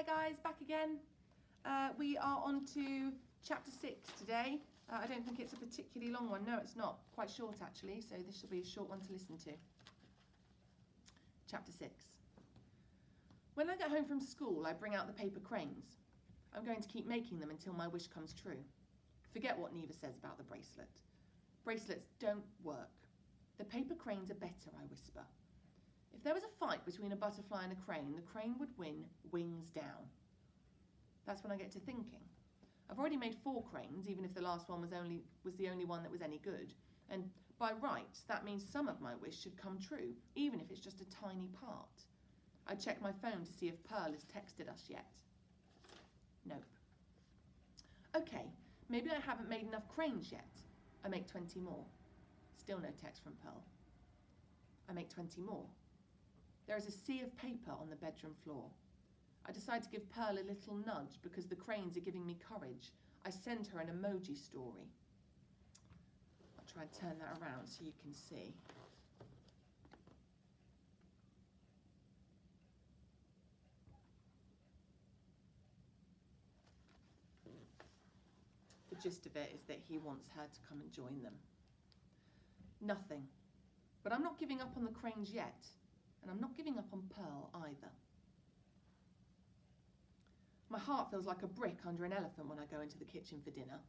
Hi guys, back again. We are on to chapter 6 today. I don't think it's a particularly long one. No, it's not. Quite short actually, so this will be a short one to listen to. Chapter 6. When I get home from school, I bring out the paper cranes. I'm going to keep making them until my wish comes true. Forget what Neva says about the bracelet. Bracelets don't work. The paper cranes are better, I whisper. If there was a fight between a butterfly and a crane, the crane would win wings down. That's when I get to thinking. I've already made 4 cranes, even if the last one was the only one that was any good. And by rights, that means some of my wish should come true, even if it's just a tiny part. I check my phone to see if Pearl has texted us yet. Nope. Okay, maybe I haven't made enough cranes yet. I make 20 more. Still no text from Pearl. I make 20 more. There is a sea of paper on the bedroom floor. I decide to give Pearl a little nudge because the cranes are giving me courage. I send her an emoji story. I'll try and turn that around so you can see. The gist of it is that he wants her to come and join them. Nothing. But I'm not giving up on the cranes yet. And I'm not giving up on Pearl either. My heart feels like a brick under an elephant when I go into the kitchen for dinner.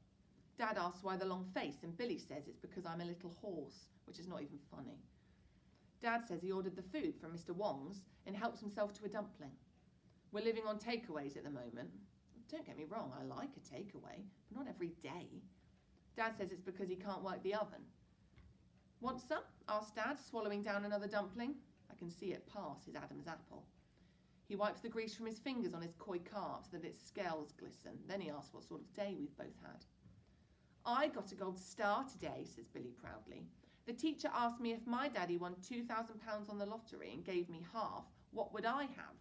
Dad asks why the long face, and Billy says it's because I'm a little horse, which is not even funny. Dad says he ordered the food from Mr. Wong's and helps himself to a dumpling. We're living on takeaways at the moment. Don't get me wrong, I like a takeaway, but not every day. Dad says it's because he can't work the oven. Want some? Asks Dad, swallowing down another dumpling. I can see it pass his Adam's apple. He wipes the grease from his fingers on his koi carp so that its scales glisten. Then he asks what sort of day we've both had. I got a gold star today, says Billy proudly. The teacher asked me if my daddy won £2,000 on the lottery and gave me half, what would I have?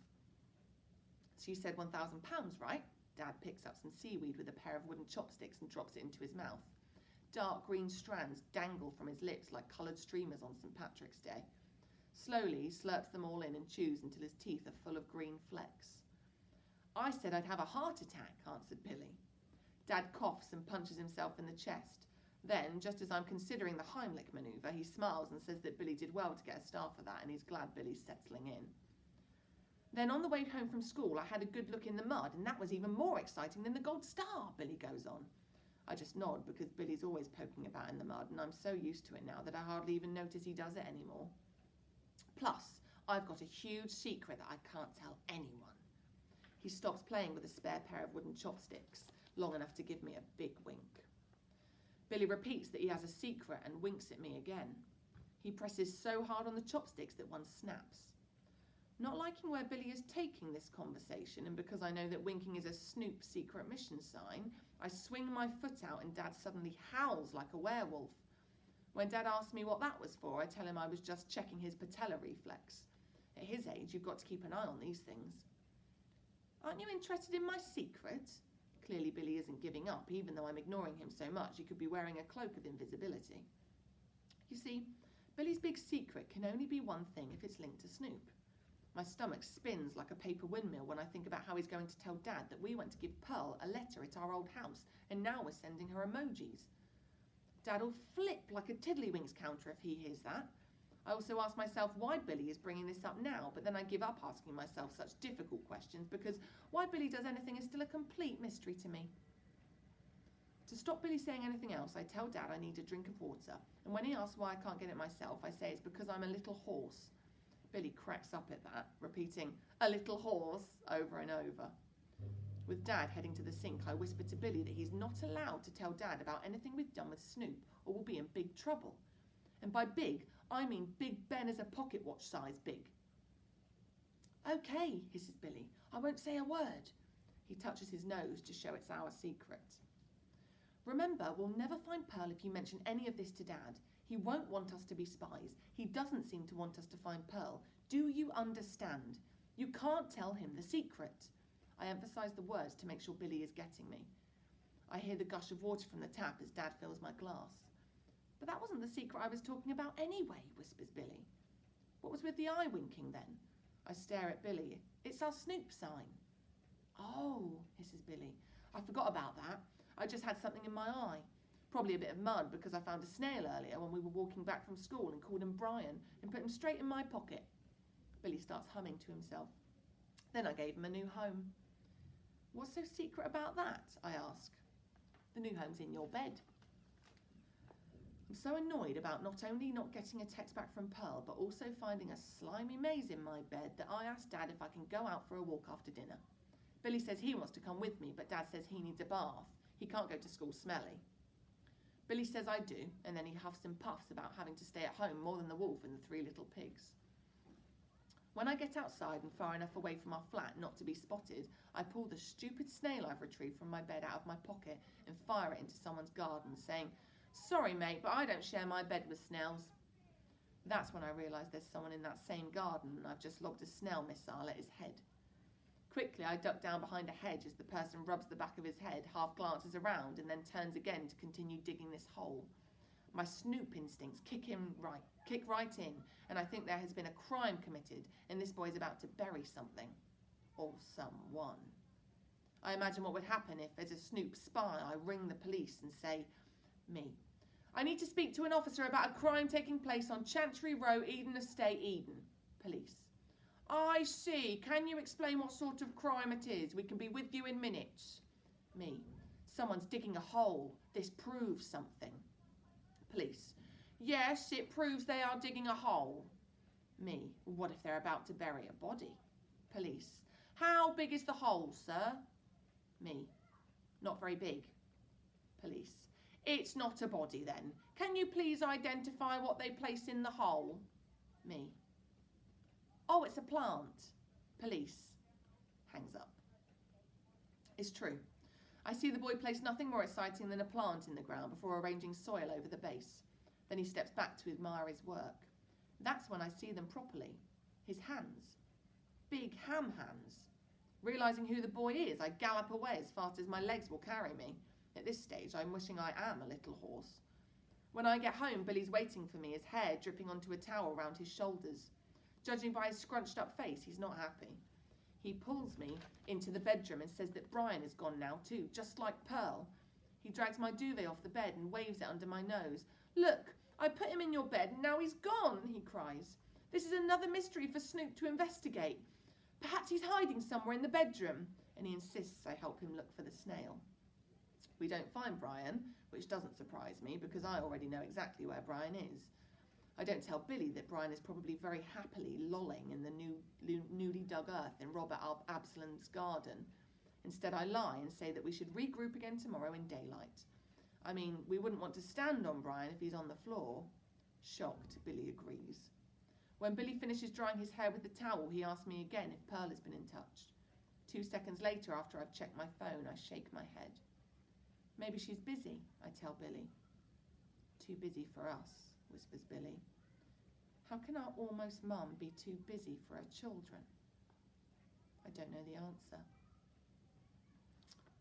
She said £1,000, right? Dad picks up some seaweed with a pair of wooden chopsticks and drops it into his mouth. Dark green strands dangle from his lips like coloured streamers on St. Patrick's Day. Slowly, he slurps them all in and chews until his teeth are full of green flecks. I said I'd have a heart attack, answered Billy. Dad coughs and punches himself in the chest. Then, just as I'm considering the Heimlich manoeuvre, he smiles and says that Billy did well to get a star for that and he's glad Billy's settling in. Then on the way home from school, I had a good look in the mud and that was even more exciting than the gold star, Billy goes on. I just nod because Billy's always poking about in the mud and I'm so used to it now that I hardly even notice he does it anymore. Plus, I've got a huge secret that I can't tell anyone. He stops playing with a spare pair of wooden chopsticks, long enough to give me a big wink. Billy repeats that he has a secret and winks at me again. He presses so hard on the chopsticks that one snaps. Not liking where Billy is taking this conversation, and because I know that winking is a Snoop secret mission sign, I swing my foot out and Dad suddenly howls like a werewolf. When Dad asks me what that was for, I tell him I was just checking his patella reflex. At his age, you've got to keep an eye on these things. Aren't you interested in my secret? Clearly Billy isn't giving up, even though I'm ignoring him so much he could be wearing a cloak of invisibility. You see, Billy's big secret can only be one thing if it's linked to Snoop. My stomach spins like a paper windmill when I think about how he's going to tell Dad that we went to give Pearl a letter at our old house and now we're sending her emojis. Dad'll flip like a tiddlywinks counter if he hears that. I also ask myself why Billy is bringing this up now, but then I give up asking myself such difficult questions because why Billy does anything is still a complete mystery to me. To stop Billy saying anything else, I tell Dad I need a drink of water, and when he asks why I can't get it myself, I say it's because I'm a little horse. Billy cracks up at that, repeating, "a little horse," over and over. With Dad heading to the sink, I whisper to Billy that he's not allowed to tell Dad about anything we've done with Snoop, or we'll be in big trouble. And by big, I mean Big Ben is a pocket watch size big. Okay, hisses Billy, I won't say a word. He touches his nose to show it's our secret. Remember, we'll never find Pearl if you mention any of this to Dad. He won't want us to be spies. He doesn't seem to want us to find Pearl. Do you understand? You can't tell him the secret. I emphasise the words to make sure Billy is getting me. I hear the gush of water from the tap as Dad fills my glass. But that wasn't the secret I was talking about anyway, whispers Billy. What was with the eye winking then? I stare at Billy. It's our Snoop sign. Oh, hisses Billy. I forgot about that. I just had something in my eye. Probably a bit of mud because I found a snail earlier when we were walking back from school and called him Brian and put him straight in my pocket. Billy starts humming to himself. Then I gave him a new home. What's so secret about that? I ask. The new home's in your bed. I'm so annoyed about not only not getting a text back from Pearl, but also finding a slimy maze in my bed that I asked Dad if I can go out for a walk after dinner. Billy says he wants to come with me, but Dad says he needs a bath. He can't go to school smelly. Billy says I do, and then he huffs and puffs about having to stay at home more than the wolf and the 3 little pigs. When I get outside and far enough away from our flat not to be spotted, I pull the stupid snail I've retrieved from my bed out of my pocket and fire it into someone's garden, saying, "Sorry, mate, but I don't share my bed with snails." That's when I realise there's someone in that same garden and I've just lobbed a snail missile at his head. Quickly, I duck down behind a hedge as the person rubs the back of his head, half glances around, and then turns again to continue digging this hole. My snoop instincts kick right in, and I think there has been a crime committed, and this boy's about to bury something. Or someone. I imagine what would happen if, as a snoop spy, I ring the police and say, "Me. I need to speak to an officer about a crime taking place on Chantry Row, Eden Estate, Eden." Police. "I see. Can you explain what sort of crime it is? We can be with you in minutes." Me. "Someone's digging a hole. This proves something." Police. "Yes, it proves they are digging a hole." Me. "What if they're about to bury a body?" Police. "How big is the hole, sir?" Me. "Not very big." Police. "It's not a body then. Can you please identify what they place in the hole?" Me. "Oh, it's a plant." Police. Hangs up. It's true. I see the boy place nothing more exciting than a plant in the ground before arranging soil over the base. Then he steps back to admire his work. That's when I see them properly. His hands. Big ham hands. Realising who the boy is, I gallop away as fast as my legs will carry me. At this stage, I'm wishing I am a little horse. When I get home, Billy's waiting for me, his hair dripping onto a towel round his shoulders. Judging by his scrunched up face, he's not happy. He pulls me into the bedroom and says that Brian is gone now too, just like Pearl. He drags my duvet off the bed and waves it under my nose. "Look, I put him in your bed and now he's gone," he cries. "This is another mystery for Snoop to investigate. Perhaps he's hiding somewhere in the bedroom," and he insists I help him look for the snail. We don't find Brian, which doesn't surprise me because I already know exactly where Brian is. I don't tell Billy that Brian is probably very happily lolling in the newly dug earth in Robert Absalom's garden. Instead, I lie and say that we should regroup again tomorrow in daylight. I mean, we wouldn't want to stand on Brian if he's on the floor. Shocked, Billy agrees. When Billy finishes drying his hair with the towel, he asks me again if Pearl has been in touch. 2 seconds later, after I've checked my phone, I shake my head. "Maybe she's busy," I tell Billy. "Too busy for us," whispers Billy. How can our almost mum be too busy for her children? I don't know the answer.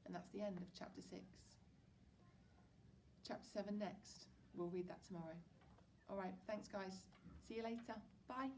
And that's the end of chapter 6. Chapter 7 next. We'll read that tomorrow. All right, thanks guys. See you later. Bye.